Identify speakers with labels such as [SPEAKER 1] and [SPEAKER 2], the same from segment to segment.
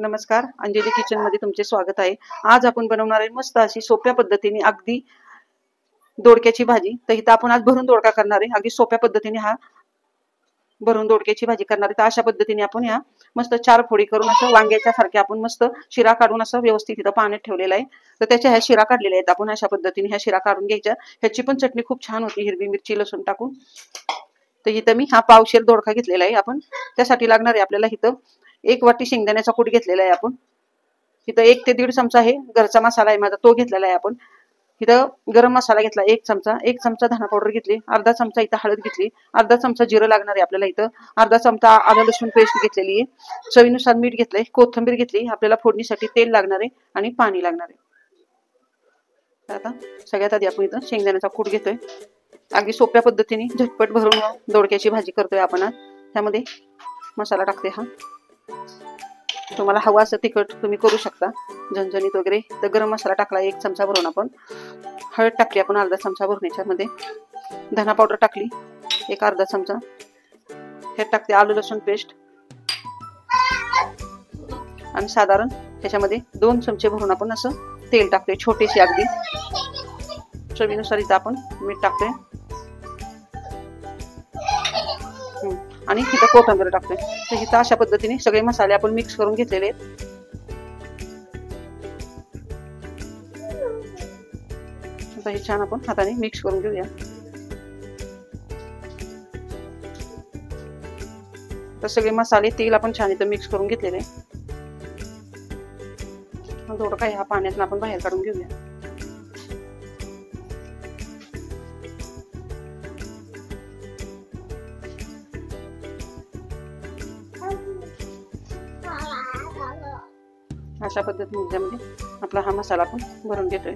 [SPEAKER 1] नमस्कार, अंजली किचन मध्ये तुमचे स्वागत आहे। आज आपण बनवणार आहे मस्त अशी सोप्या पद्धतीने अगदी दोडक्याची भाजी। तर इथं आपण आज भरून दोडका करणार आहे। अगदी सोप्या पद्धतीने भरून दोडक्याची भाजी करणार आहे। तर अशा पद्धतीने आपण ह्या मस्त 4 फोडी करून असं वांग्याच्या सारखे आपण मस्त शिरा काढून असं व्यवस्थित इथं पाण्यात ठेवलेला आहे। तर त्याच्या ह्या शिरा काढलेल्या आहेत आपण अशा पद्धतीने ह्या शिरा काढून घ्यायच्या। ह्याची पण चटणी खूप छान होती, हिरवी मिरची लसूण टाकून। तर इथं मी हा पावशेर दोडका घेतलेला आहे। आपण त्यासाठी लागणार आहे आपल्याला इथं 1 वाटी शेंगदाण्याचा कूट घेतलेला आहे। आपण इथं 1 ते 1.5 चमचा आहे घरचा मसाला आहे माझा, तो घेतलेला आहे। आपण इथं गरम मसाला घेतला 1 चमचा, 1 चमचा धना पावडर घेतली, अर्धा चमचा इथं हळद घेतली, अर्धा चमचा जिरं लागणार आहे आपल्याला। इथं अर्धा चमचा आलं लसूण पेस्ट घेतलेली आहे, चवीनुसार मीठ घेतलंय, कोथिंबीर घेतली, आपल्याला फोडणीसाठी तेल लागणार आहे आणि पाणी लागणार आहे। आता सगळ्यात आधी आपण इथं शेंगदाण्याचा कूट घेतोय। अगदी सोप्या पद्धतीने झटपट भरून दोडक्याची भाजी करतोय आपण आज। त्यामध्ये मसाला टाकते हा, तुम्हाला हवा असं तिखट तुम्ही करू शकता, झणझणीत वगैरे। तर गरम मसाला टाकला 1 चमचा भरून आपण, हळद टाकली आपण अर्धा चमचा भरून याच्यामध्ये, धना पावडर टाकली 1 अर्धा चमचा, हे टाकते आलं लसूण पेस्ट आणि साधारण त्याच्यामध्ये 2 चमचे भरून आपण असं तेल टाकतोय छोटेसे अगदी, चवीनुसार इथं आपण मीठ टाकतोय आणि इथं कोथिंबीर टाकतोय। तर इथं अशा पद्धतीने सगळे मसाले आपण मिक्स करून घेतलेले आहेत। आता हे छान आपण हाताने मिक्स करून घेऊया। तर सगळे मसाले तेल आपण छान इथं मिक्स करून घेतलेले आहे। थोडं काही हा पाण्यातून आपण बाहेर काढून घेऊया। अशा पद्धतीने त्यामध्ये आपला हा मसाला आपण भरून घेतोय।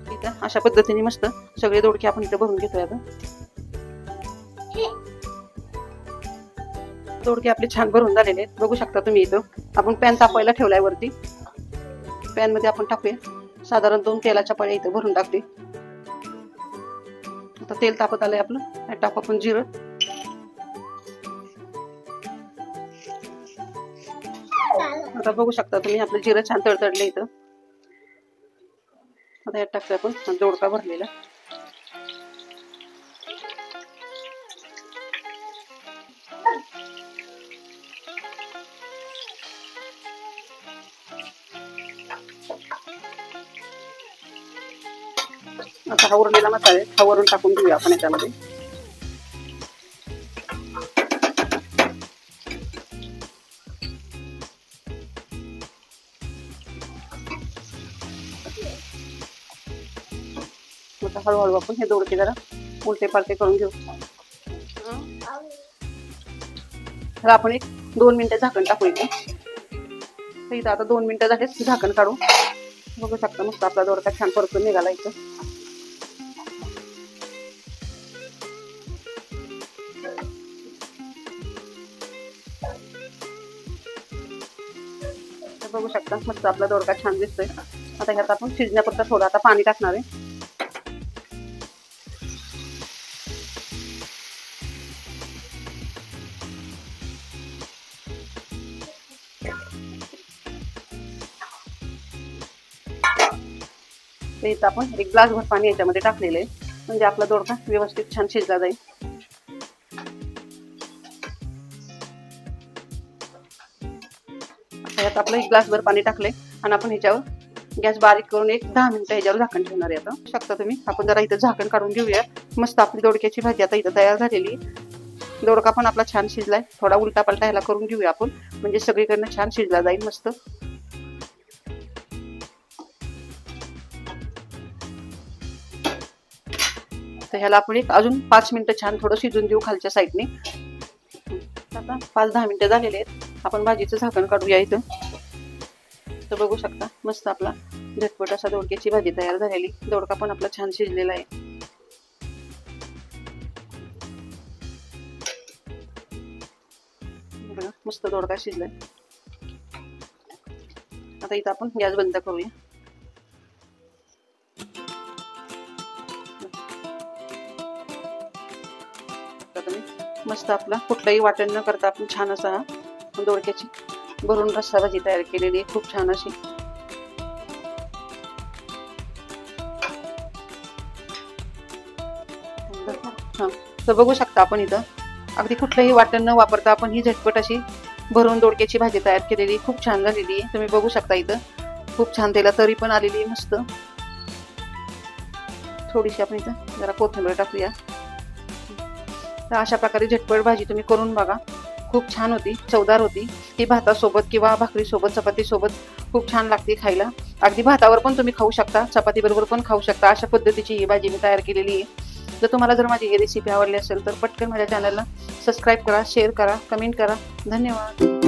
[SPEAKER 1] इथं अशा पद्धतीने मस्त सगळे दोडके आपण इथं भरून घेतोय। आता दोडके आपले छान भरून झालेले आहेत, बघू शकता तुम्ही। इथं आपण पॅन तापवायला ठेवलाय वरती, पॅन मध्ये आपण टाकूया साधारण 2 तेलाच्या पळ्या इथं भरून टाकते। आता तेल तापत आलंय आपलं, टाकू आपण जिरं, आता बघू शकता तुम्ही आपलं जिरं छान तडतडले इथं। आता यात टाकतोय आपण दोडका भरलेला, आता हा उरलेला मसाला हा वरून टाकून घेऊया आपण याच्यामध्ये। आता हळूहळू आपण हे दोडके जरा उलटे पालटे करून घेऊ। तर आपण 1-2 मिनिटं झाकण टाकू इथं। तर इथं आता 2 मिनिटं झाले, झाकण काढू, बघू शकता मस्त आपला दोडका छान परतून निघाला इथं। बघू शकता मस्त आपला दोडका छान दिसतोय। आता ह्यात आपण शिजण्यापुरता थोडं आता पाणी टाकणार आहे। तर इथं आपण 1 ग्लासभर पाणी याच्यामध्ये टाकलेलं आहे, म्हणजे आपला दोडका व्यवस्थित छान शिजला जाईल। यात आपलं 1 ग्लासभर पाणी टाकलंय आणि आपण ह्याच्यावर गॅस बारीक करून 10 मिनिटं ह्याच्यावर झाकण ठेवणार आहे। आता शकता तुम्ही, आपण जरा इथं झाकण काढून घेऊया। मस्त आपली दोडक्याची भाजी आता इथं तयार झालेली। दोडका पण आपला छान शिजलाय, थोडा उलटा पलटा ह्याला करून घेऊया आपण, म्हणजे सगळीकडनं छान शिजला जाईल मस्त। तर ह्याला आपण अजून 5 मिनिटं छान थोडं शिजून देऊ खालच्या साईडने। आता 5-10 मिनिटं झालेले आहेत, आपण भाजीचं झाकण काढूया इथं। तर बघू शकता मस्त आपला झटपट असा दोडक्याची भाजी तयार झालेली। दोडका पण आपला छान शिजलेला आहे। बघा मस्त दोडका शिजलाय। आता इथं आपण गॅस बंद करूया. मस्त आपला कुठलाही वाटण न करता आपण छान असा दोडक्याची भरून रस्सा भाजी तयार केलेली आहे, खूप छान अशी. हा तर बघू शकता आपण इथं अगदी कुठलंही वाटण न वापरता आपण ही झटपट अशी भरून दोडक्याची भाजी तयार केलेली, खूप छान झालेली आहे. तुम्ही बघू शकता इथं खूप छान त्याला तरी पण आलेली आहे मस्त. थोडीशी आपण इथं जरा कोथिंबीर टाकूया. तर अशा प्रकारे झटपट भाजी तुम्ही करून बघा, खूप छान होती, चवदार होती. ती भातासोबत किंवा भाकरीसोबत चपातीसोबत खूप छान लागते खायला. अगदी भातावर पण तुम्ही खाऊ शकता, चपाती बरोबर पण खाऊ शकता. अशा पद्धतीची ही भाजी मी तयार केलेली आहे. तुम्हाला जर माझी ही रेसिपी आवडली असेल तर पटकन माझ्या चॅनलला सबस्क्राईब करा, शेअर करा, कमेंट करा. धन्यवाद.